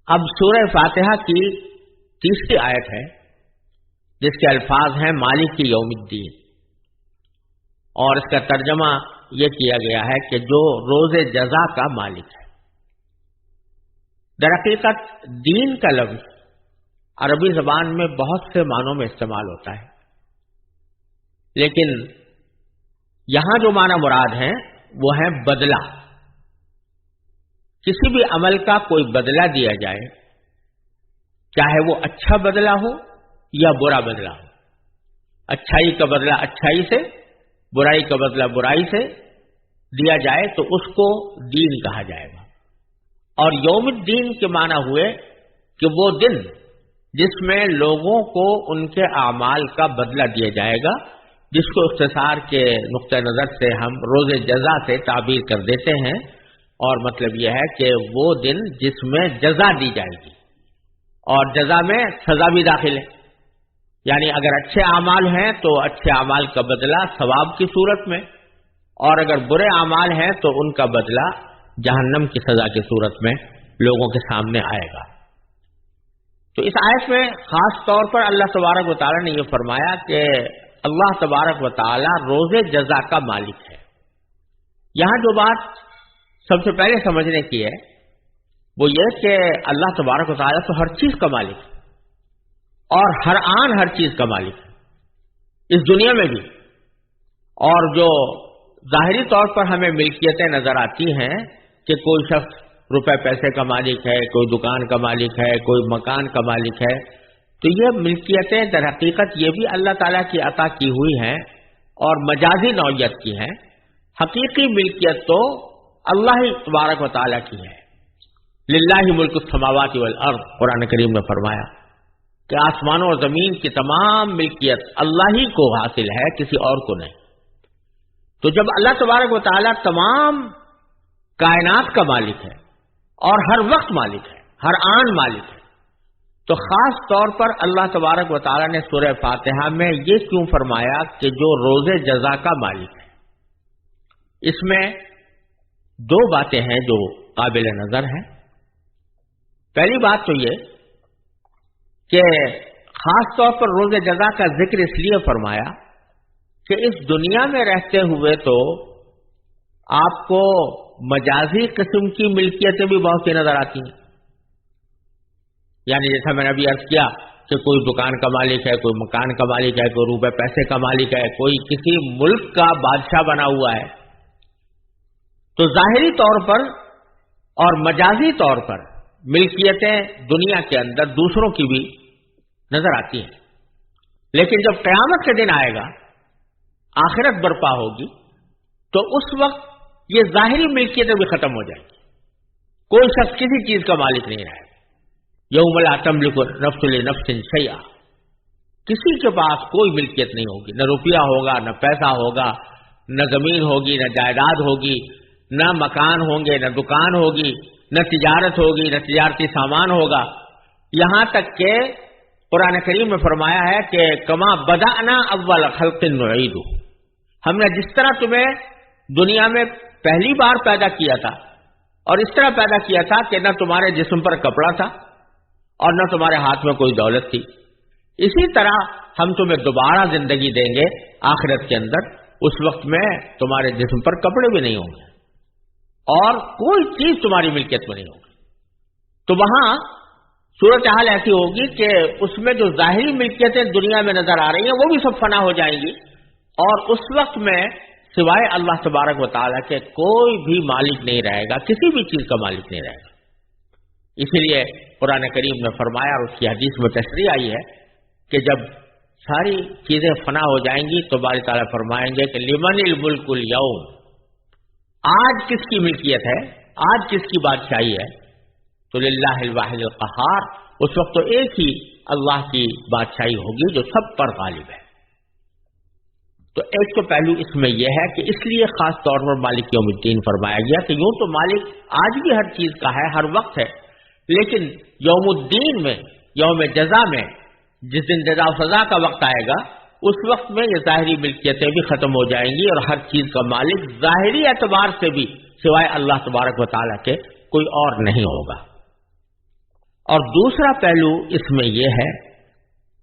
اب سورہ فاتحہ کی تیسری آیت ہے جس کے الفاظ ہیں مالک یوم الدین، اور اس کا ترجمہ یہ کیا گیا ہے کہ جو روز جزا کا مالک ہے۔ در حقیقت دین کا لفظ عربی زبان میں بہت سے معنوں میں استعمال ہوتا ہے، لیکن یہاں جو معنی مراد ہیں وہ ہے بدلہ۔ کسی بھی عمل کا کوئی بدلہ دیا جائے، چاہے وہ اچھا بدلہ ہو یا برا بدلہ ہو، اچھائی کا بدلہ اچھائی سے، برائی کا بدلہ برائی سے دیا جائے تو اس کو دین کہا جائے گا۔ اور یوم الدین کے معنی ہوئے کہ وہ دن جس میں لوگوں کو ان کے اعمال کا بدلہ دیا جائے گا، جس کو اختصار کے نقطہ نظر سے ہم روز جزا سے تعبیر کر دیتے ہیں، اور مطلب یہ ہے کہ وہ دن جس میں جزا دی جائے گی، اور جزا میں سزا بھی داخل ہے۔ یعنی اگر اچھے اعمال ہیں تو اچھے اعمال کا بدلہ ثواب کی صورت میں، اور اگر برے اعمال ہیں تو ان کا بدلہ جہنم کی سزا کی صورت میں لوگوں کے سامنے آئے گا۔ تو اس آیت میں خاص طور پر اللہ تبارک و تعالیٰ نے یہ فرمایا کہ اللہ تبارک و تعالیٰ روز جزا کا مالک ہے۔ یہاں جو بات سب سے پہلے سمجھنے کی ہے وہ یہ کہ اللہ تبارک و تعالیٰ تو ہر چیز کا مالک ہے، اور ہر آن ہر چیز کا مالک ہے، اس دنیا میں بھی۔ اور جو ظاہری طور پر ہمیں ملکیتیں نظر آتی ہیں کہ کوئی شخص روپے پیسے کا مالک ہے، کوئی دکان کا مالک ہے، کوئی مکان کا مالک ہے، تو یہ ملکیتیں در حقیقت یہ بھی اللہ تعالیٰ کی عطا کی ہوئی ہیں اور مجازی نوعیت کی ہیں۔ حقیقی ملکیت تو اللہ ہی تبارک و تعالیٰ کی ہے۔ للہ ملک السماوات والارض، قرآن کریم نے فرمایا کہ آسمانوں اور زمین کی تمام ملکیت اللہ ہی کو حاصل ہے، کسی اور کو نہیں۔ تو جب اللہ تبارک و تعالیٰ تمام کائنات کا مالک ہے اور ہر وقت مالک ہے، ہر آن مالک ہے، تو خاص طور پر اللہ تبارک و تعالیٰ نے سورہ فاتحہ میں یہ کیوں فرمایا کہ جو روز جزا کا مالک ہے؟ اس میں دو باتیں ہیں جو قابل نظر ہیں۔ پہلی بات تو یہ کہ خاص طور پر روز جزا کا ذکر اس لیے فرمایا کہ اس دنیا میں رہتے ہوئے تو آپ کو مجازی قسم کی ملکیتیں بھی بہت سی نظر آتی ہیں۔ یعنی جیسا میں نے ابھی عرض کیا کہ کوئی دکان کا مالک ہے، کوئی مکان کا مالک ہے، کوئی روپے پیسے کا مالک ہے، کوئی کسی ملک کا بادشاہ بنا ہوا ہے، تو ظاہری طور پر اور مجازی طور پر ملکیتیں دنیا کے اندر دوسروں کی بھی نظر آتی ہیں۔ لیکن جب قیامت کے دن آئے گا، آخرت برپا ہوگی، تو اس وقت یہ ظاہری ملکیتیں بھی ختم ہو جائیں گی، کوئی شخص کسی چیز کا مالک نہیں رہے گا۔ یوم لا تملک نفس لنفس شیئا، کسی کے پاس کوئی ملکیت نہیں ہوگی، نہ روپیہ ہوگا، نہ پیسہ ہوگا، نہ زمین ہوگی، نہ جائیداد ہوگی، نہ مکان ہوں گے، نہ دکان ہوگی، نہ تجارت ہوگی، نہ تجارتی سامان ہوگا۔ یہاں تک کہ قرآن کریم میں فرمایا ہے کہ کما بدأنا اول خلق نعید، ہم نے جس طرح تمہیں دنیا میں پہلی بار پیدا کیا تھا، اور اس طرح پیدا کیا تھا کہ نہ تمہارے جسم پر کپڑا تھا اور نہ تمہارے ہاتھ میں کوئی دولت تھی، اسی طرح ہم تمہیں دوبارہ زندگی دیں گے آخرت کے اندر، اس وقت میں تمہارے جسم پر کپڑے بھی نہیں ہوں گے اور کوئی چیز تمہاری ملکیت میں نہیں ہوگی۔ تو وہاں صورتحال ایسی ہوگی کہ اس میں جو ظاہری ملکیتیں دنیا میں نظر آ رہی ہیں وہ بھی سب فنا ہو جائیں گی، اور اس وقت میں سوائے اللہ تبارک و تعالیٰ کے کوئی بھی مالک نہیں رہے گا، کسی بھی چیز کا مالک نہیں رہے گا۔ اسی لیے قرآن کریم نے فرمایا، اور اس کی حدیث میں تشریح آئی ہے کہ جب ساری چیزیں فنا ہو جائیں گی تو باری تعالیٰ فرمائیں گے کہ لمن الملک اليوم، آج کس کی ملکیت ہے، آج کس کی بادشاہی ہے؟ تو للہ الواحد القہار، اس وقت تو ایک ہی اللہ کی بادشاہی ہوگی جو سب پر غالب ہے۔ تو ایک تو پہلو اس میں یہ ہے کہ اس لیے خاص طور پر مالک یوم الدین فرمایا گیا کہ یوں تو مالک آج بھی ہر چیز کا ہے، ہر وقت ہے، لیکن یوم الدین میں، یوم جزا میں، جس دن جزا و سزا کا وقت آئے گا، اس وقت میں یہ ظاہری ملکیتیں بھی ختم ہو جائیں گی، اور ہر چیز کا مالک ظاہری اعتبار سے بھی سوائے اللہ تبارک و تعالیٰ کے کوئی اور نہیں ہوگا۔ اور دوسرا پہلو اس میں یہ ہے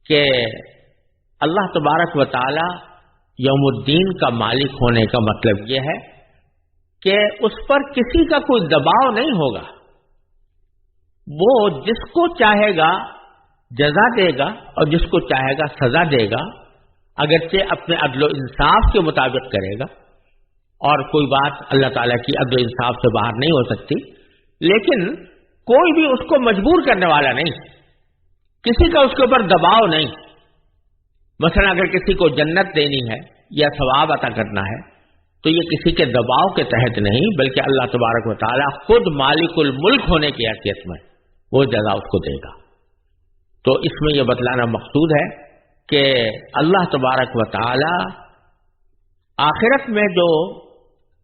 کہ اللہ تبارک و تعالی یوم الدین کا مالک ہونے کا مطلب یہ ہے کہ اس پر کسی کا کوئی دباؤ نہیں ہوگا. وہ جس کو چاہے گا جزا دے گا اور جس کو چاہے گا سزا دے گا، اگرچہ اپنے عدل و انصاف کے مطابق کرے گا. اور کوئی بات اللہ تعالیٰ کی عدل و انصاف سے باہر نہیں ہو سکتی، لیکن کوئی بھی اس کو مجبور کرنے والا نہیں، کسی کا اس کے اوپر دباؤ نہیں. مثلا اگر کسی کو جنت دینی ہے یا ثواب عطا کرنا ہے تو یہ کسی کے دباؤ کے تحت نہیں، بلکہ اللہ تبارک و تعالیٰ خود مالک الملک ہونے کی حیثیت میں وہ جزا اس کو دے گا. تو اس میں یہ بتلانا مقصود ہے کہ اللہ تبارک و تعالیٰ آخرت میں جو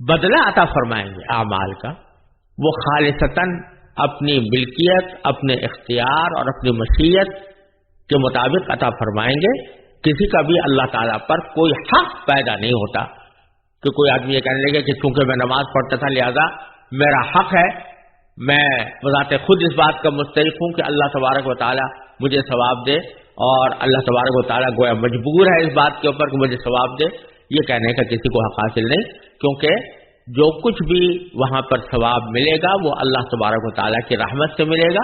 بدلہ عطا فرمائیں گے اعمال کا، وہ خالصتاً اپنی ملکیت، اپنے اختیار اور اپنی مشیت کے مطابق عطا فرمائیں گے. کسی کا بھی اللہ تعالیٰ پر کوئی حق پیدا نہیں ہوتا کہ کوئی آدمی یہ کہنے لگے کہ چونکہ میں نماز پڑھتا تھا لہذا میرا حق ہے، میں بذات خود اس بات کا مستحق ہوں کہ اللہ تبارک و تعالیٰ مجھے ثواب دے، اور اللہ تبارک و تعالیٰ گویا مجبور ہے اس بات کے اوپر کہ مجھے ثواب دے. یہ کہنے کا کسی کو حق حاصل نہیں، کیونکہ جو کچھ بھی وہاں پر ثواب ملے گا وہ اللہ تبارک و تعالیٰ کی رحمت سے ملے گا.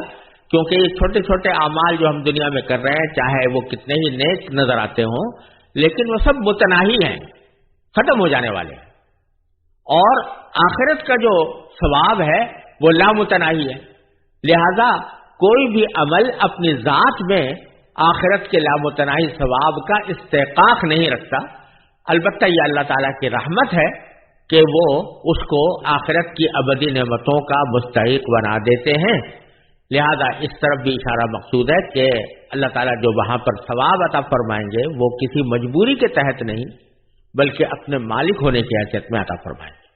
کیونکہ یہ چھوٹے چھوٹے اعمال جو ہم دنیا میں کر رہے ہیں، چاہے وہ کتنے ہی نیک نظر آتے ہوں، لیکن وہ سب متناہی ہیں، ختم ہو جانے والے ہیں. اور آخرت کا جو ثواب ہے وہ لامتناہی ہے. لہذا کوئی بھی عمل اپنی ذات میں آخرت کے لامتناہی ثواب کا استحقاق نہیں رکھتا. البتہ یہ اللہ تعالیٰ کی رحمت ہے کہ وہ اس کو آخرت کی ابدی نعمتوں کا مستحق بنا دیتے ہیں. لہذا اس طرف بھی اشارہ مقصود ہے کہ اللہ تعالیٰ جو وہاں پر ثواب عطا فرمائیں گے وہ کسی مجبوری کے تحت نہیں، بلکہ اپنے مالک ہونے کی حیثیت میں عطا فرمائیں گے.